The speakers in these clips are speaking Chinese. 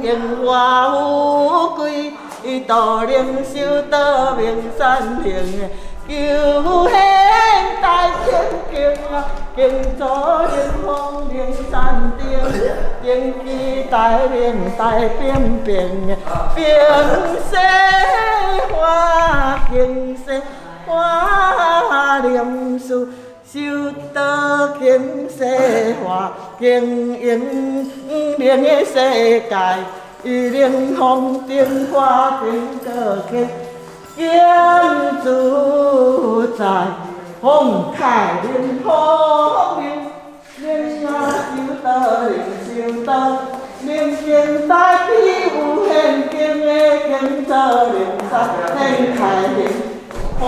荣华富贵，道人修道名山行。求仙大天宫啊，敬祖灵峰灵山顶，顶基大灵大冰冰，冰雪花，冰雪花念书，修道经世化，经营灵的世界，灵风顶花顶个起。应自在，风开灵风灵，灵啊修道灵修道，灵经大地有现经的经造灵山，天开灵，风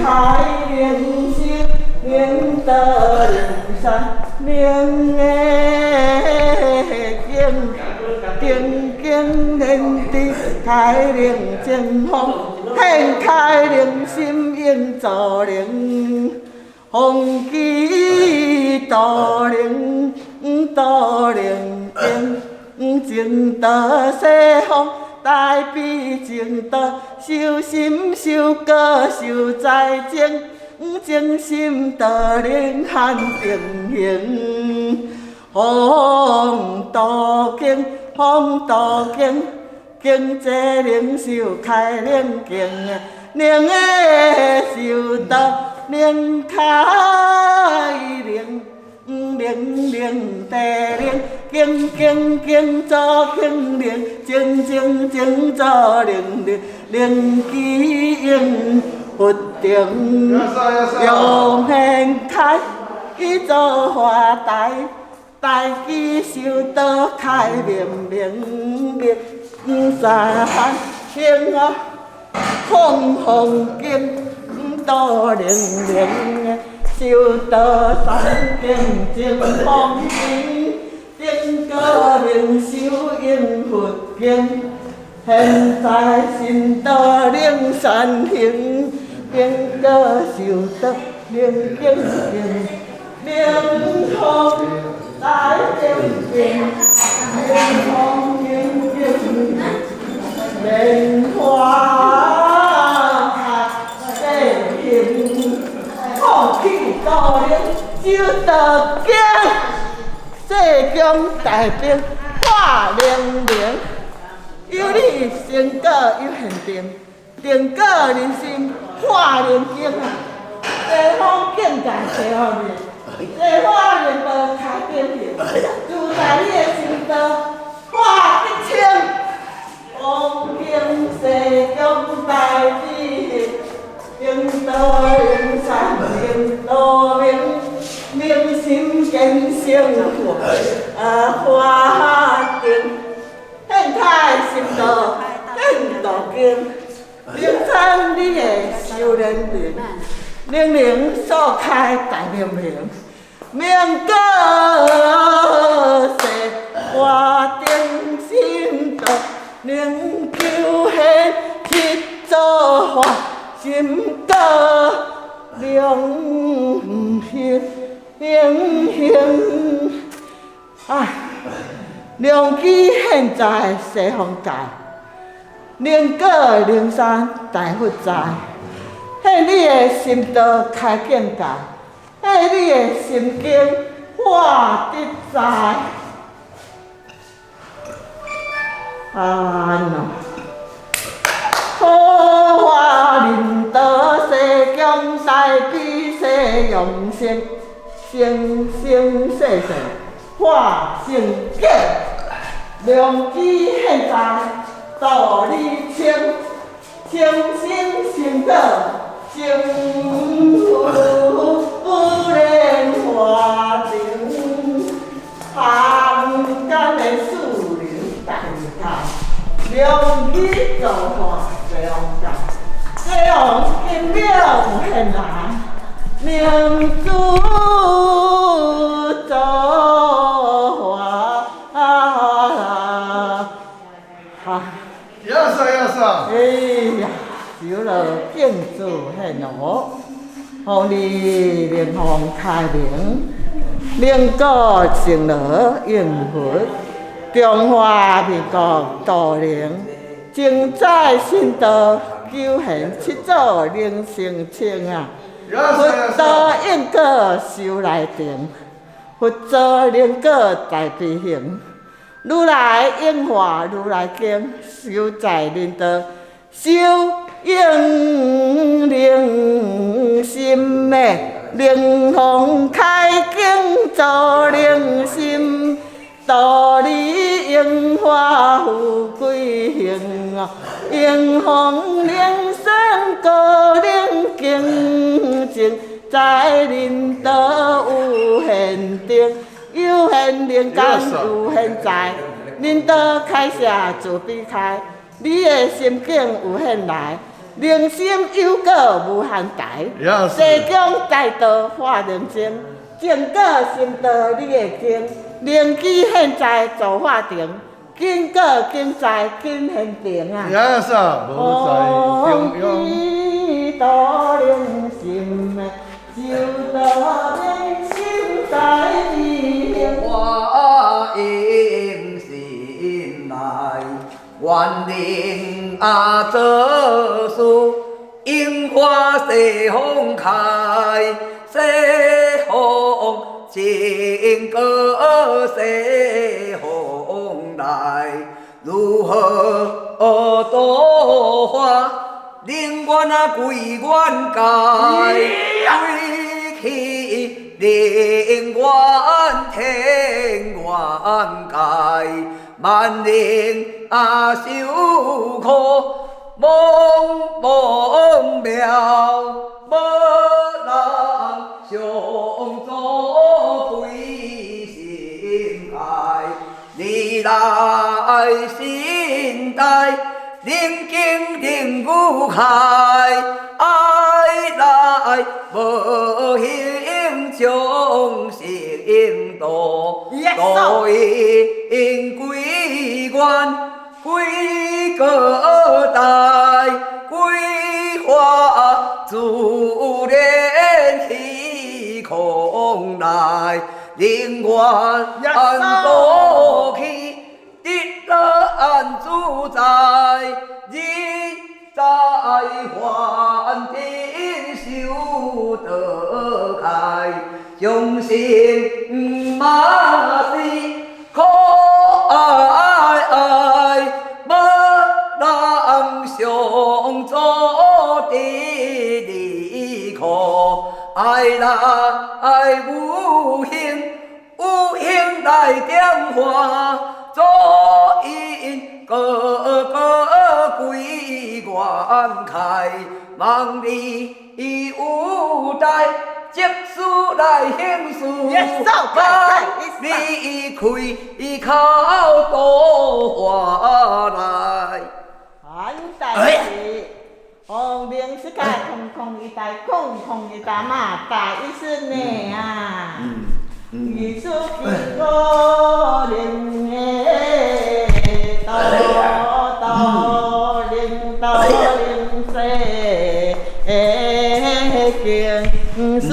开灵修灵道灵山，灵的经经经灵地开灵正风。天开灵心应造灵，风起道灵道灵应，净道西方大悲净道，修心修果修在精，精心道灵含定行，风道经风道经。经济灵修开灵经，灵的修道灵开灵，灵灵地灵，经经经做经灵，精精精做灵灵，灵机应不定，用现开去做花台，大机修道开明明明。三天啊，风风经，道灵灵，修道三经正风经，定个灵修应佛经，现在心道灵山行，定个修道灵经经，灵通大经经，灵通经经。莲花开世空气道灵修道经，世间大兵化灵灵，有理成果有现定，定果人心化灵经啊！西方境界西方面，西方灵道开经灵，自在你的心道化一清。风经世间大智，应道灵山灵道明，明心见生活花定，现开心道现道经，灵山你的修灵灵，灵灵所开大明明，明果世花定心道。灵求现去做法，心道灵行灵行啊！良机现在西方界，灵果灵山大佛在，迄你的心道开境界，迄你的心经化得在。好花林道世间大悲世用心，生生世世化成景，良机现在道理清，清心成道成福莲花顶，行间的树林大道。良机造化这样教，这样经了很难，明珠造化哎呀，修了建筑很好，让你灵魂开明，灵果成了应佛。中华民国道灵，精彩新道九贤七祖灵性清啊！佛道因果修来定，佛祖灵果在必行。如来应化如来经，修在人道，修应灵心的灵风开经助灵心。道理应化富贵行啊，应风灵山高灵敬敬，在人道有限定，有限灵感有限在，人道开下自必开，你的心境有限来。灵心有果无限大，世中大道化人精，正果心道你会经。灵机现在做法定，经过经在经现定啊！也是无在中央。道灵心啊，修道灵心在必行。我应心来，愿灵做事，樱花西风开，西风。情歌西风来，如何度化？宁愿归愿界，归去宁愿天愿界，万灵受苦，梦梦妙，无人相助。你来心带，灵经灵舞开，爱来无形将心度，道因归愿归个大，归化自然虚空来。宁愿安多去，得安自在，日在凡间修得开，相信嘛是可爱，无人相助的离苦，爱来无形。有形来点化，足因个归愿开，望你有待，即使来行事，望你开口多话来。安在红莲世界，空空一带，空空一带嘛，大意思呢啊。艺术经过灵诶，道灵世经书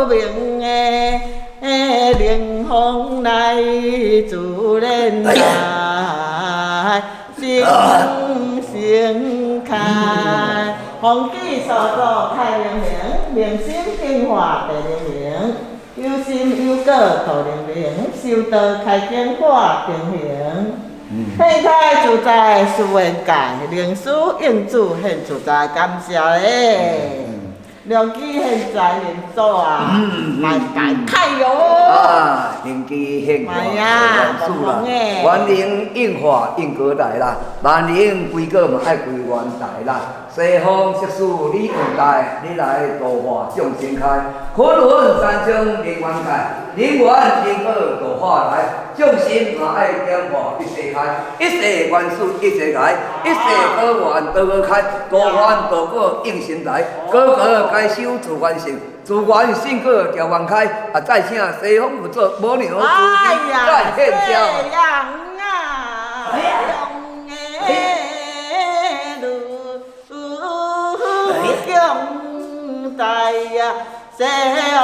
明诶，灵风来自然来，心开，风纪所作开灵灵，灵心净化地灵灵。有心有果道灵灵，修道开经化定行。现开自在是缘界，灵师应主现自在，感谢咧。良机现在连做啊，来大开哟！啊，灵机现化元素啦，元灵应化应果来啦，万灵归果嘛爱归元大啦。西方色事你用大，你来度化众生开。昆仑山中灵元界，灵元灵果度化来，众生嘛爱点化一世开，一世元素一世来，一世果元道果开，道元道果应心来，果果该修自元性。自元性果调元开，啊！再请西方佛祖母娘主持再现教。在呀，西方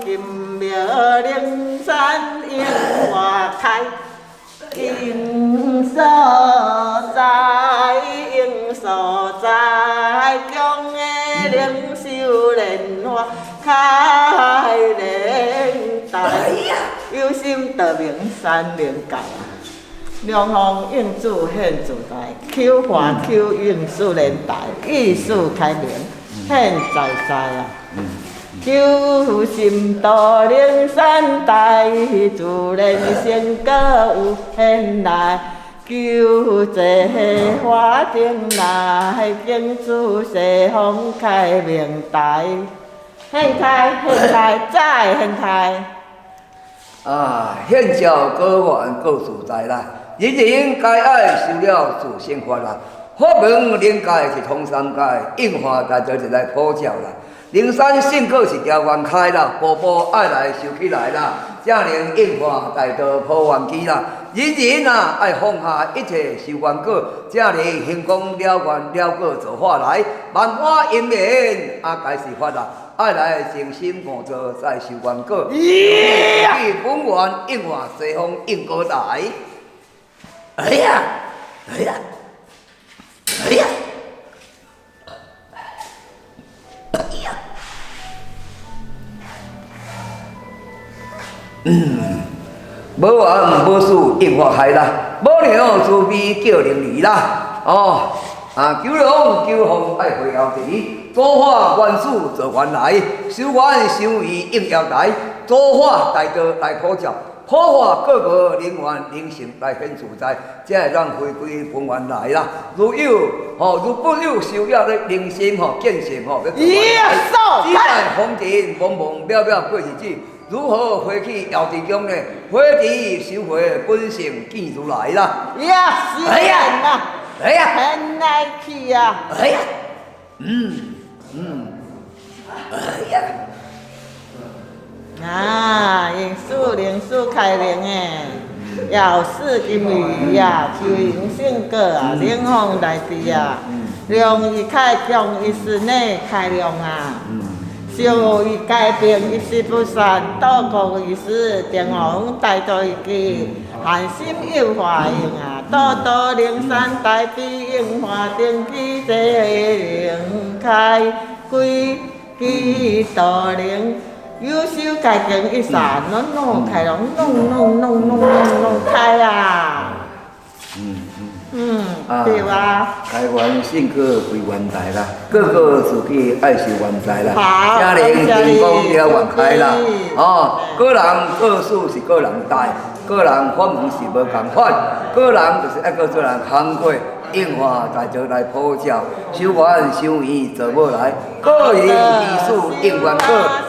金庙灵山樱花开，应所在，应所在，强的灵秀莲花开莲台，有心得名山灵界。两方应主现自在，求华求应树莲台，艺术开明现在在啊！求心道灵山台，自然成果有现来。求这花灯来，敬主西方开明台，现开现开再现开。啊，现教果愿各自在啦，人人该爱受了自生活啦。法门灵界是通三界，应化大家就来普照啦。灵山圣果是条愿开啦，步步爱来收起来啦。正能应化大道普愿机啦。人人啊爱放下一切修愿果，正能行功了愿了果做法来，万法因缘啊该是法啦。爱来诚心悟做再修愿果，去本愿应化西方应果台。哎呀，哎呀，哎呀，哎呀，无缘无事应化开啦，无娘慈悲叫灵儿啦，哦。求龙求凤爱会晓地，做法愿事做愿来，修愿修义应要来，做法大道来普照，普化各个灵愿灵性来显自在，才会让回归本愿来啦。如有如不有修养的灵性见性要做愿来，只待风尘茫茫渺渺过日子，如何回去遥地中呢？回地修回本性见如来啦。呀，是啊。哎呀，很来去啊！哎呀，哎呀，啊，灵树开灵诶，要四金鱼呀，求灵圣果啊，灵风来地啊，量一开，强一时内开量啊。修一改变一时不善，道国一时电王大道一记，寒心有华应啊，道道灵山大地应华定机这灵开归机道灵，有修改变一刹，弄开龙，弄开啊！对吧？开元圣果归元台啦，个个自己爱是元台啦，家人成功了元开啦。个人个事是个人代，个人法门是无共款，个人就是一个做人行过，应化大家来普照，修愿修义做无来，个人艺术应元果，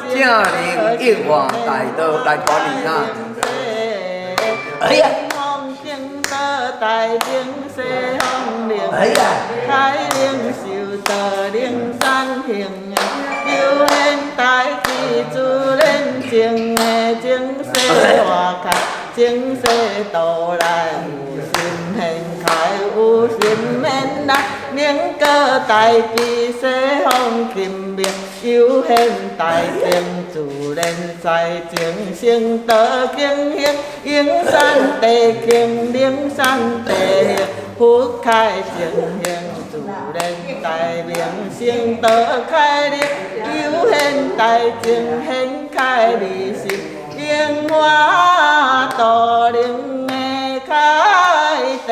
正能应化大道来传理啦。哎呀！大灵西方灵，开灵修得灵山行诶，求现大智自然情诶，情世化开，情世道来有心现开，有心免来，灵果大智西方金明，有现大正自然在情生得经行，应山地经灵山地行，佛开正行自然大明，生得开灵，有现大正现开理性，应化道灵的开地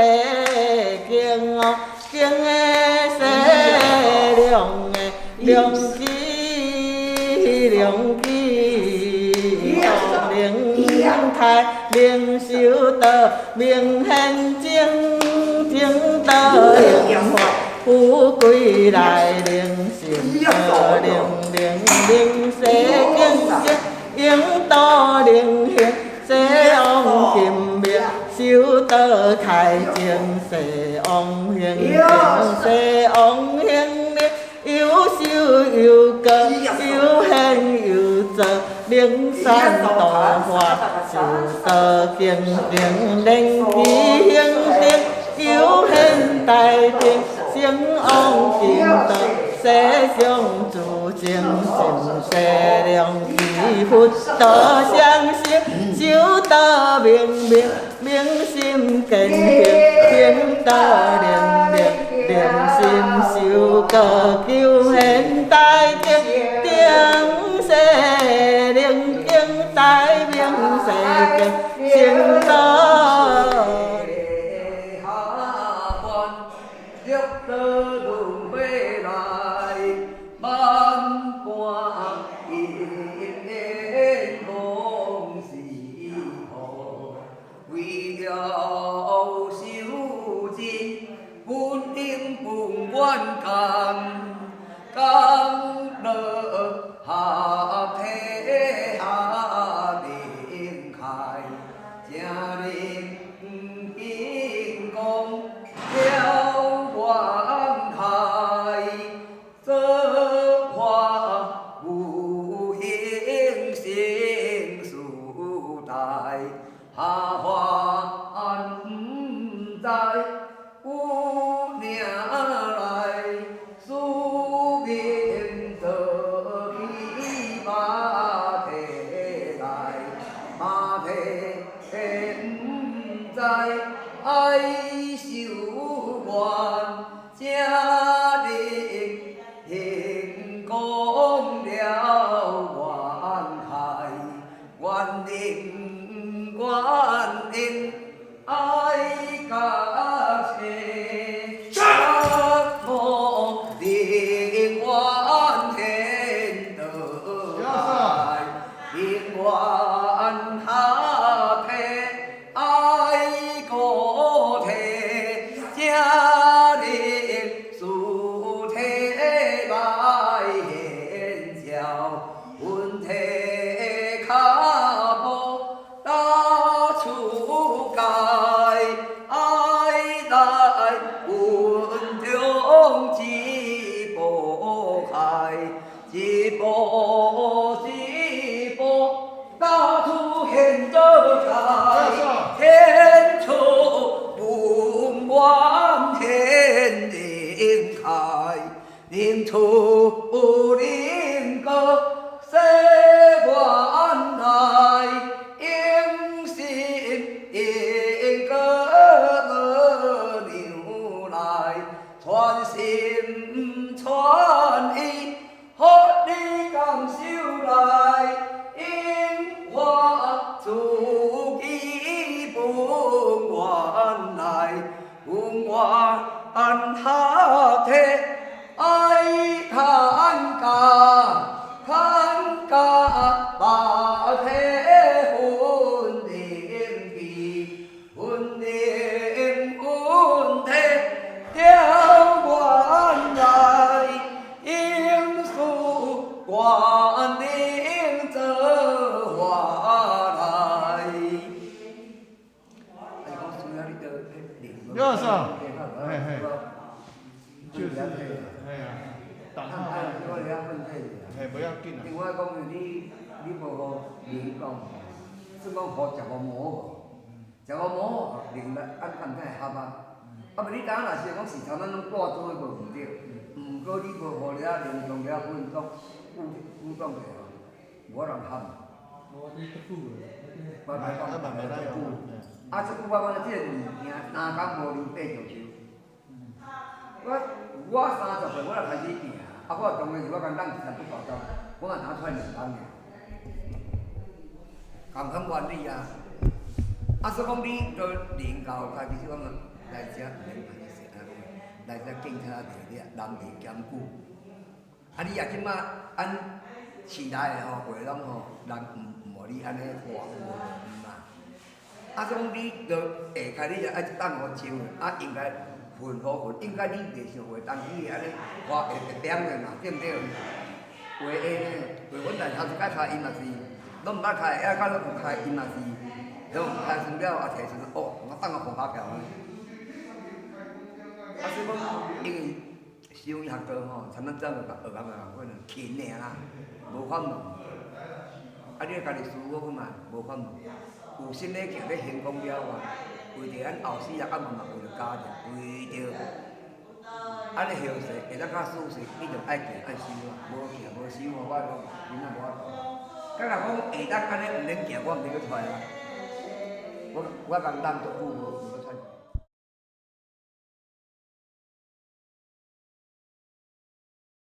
经哦，经的西凉的良机。良机，灵开灵修得明显正得灵化，富贵来灵性得灵世经应道灵行，西王金明修得开正西王行，西王行。有修有果，有现有做，灵山道化，修得经灵机行定，有现大定，成王金道，世上诸正心世良机，佛道相生，修道明明明心见性，行道灵灵灵心修道求现代经，定世灵经代明世经，行道。我30岁，我就开始行啊！我当时是我讲咱实在不搞到，我嘛拿出来2万个，共款原理啊！所以讲你做练教开，其实讲来遮免歹势啊，来遮警察地咧，人地兼顾。你也即马按时代的话拢人唔互你安尼活嘛。所以讲你就下开你就爱等我招应该。混好混，应该你袂想话，当你安尼花会点的嘛，对毋对？话下呢，话阮来头一摆开，伊嘛是，拢毋捌开，还到拢开，伊嘛是，然后开算了也提出我等我放下条。所以讲，因为修学道吼，像咱怎个学学可能勤尔啦，无法度。你家己思考看嘛，无法度。有新的行咧行功了啊。为着咱后世也嘛为着家庭，为着安尼后世会当较舒适，你着爱行爱修啊，无行无修我讲囡仔无法度。甲人讲下当安尼毋免行，我毋免去出来啦。我讲人做父母。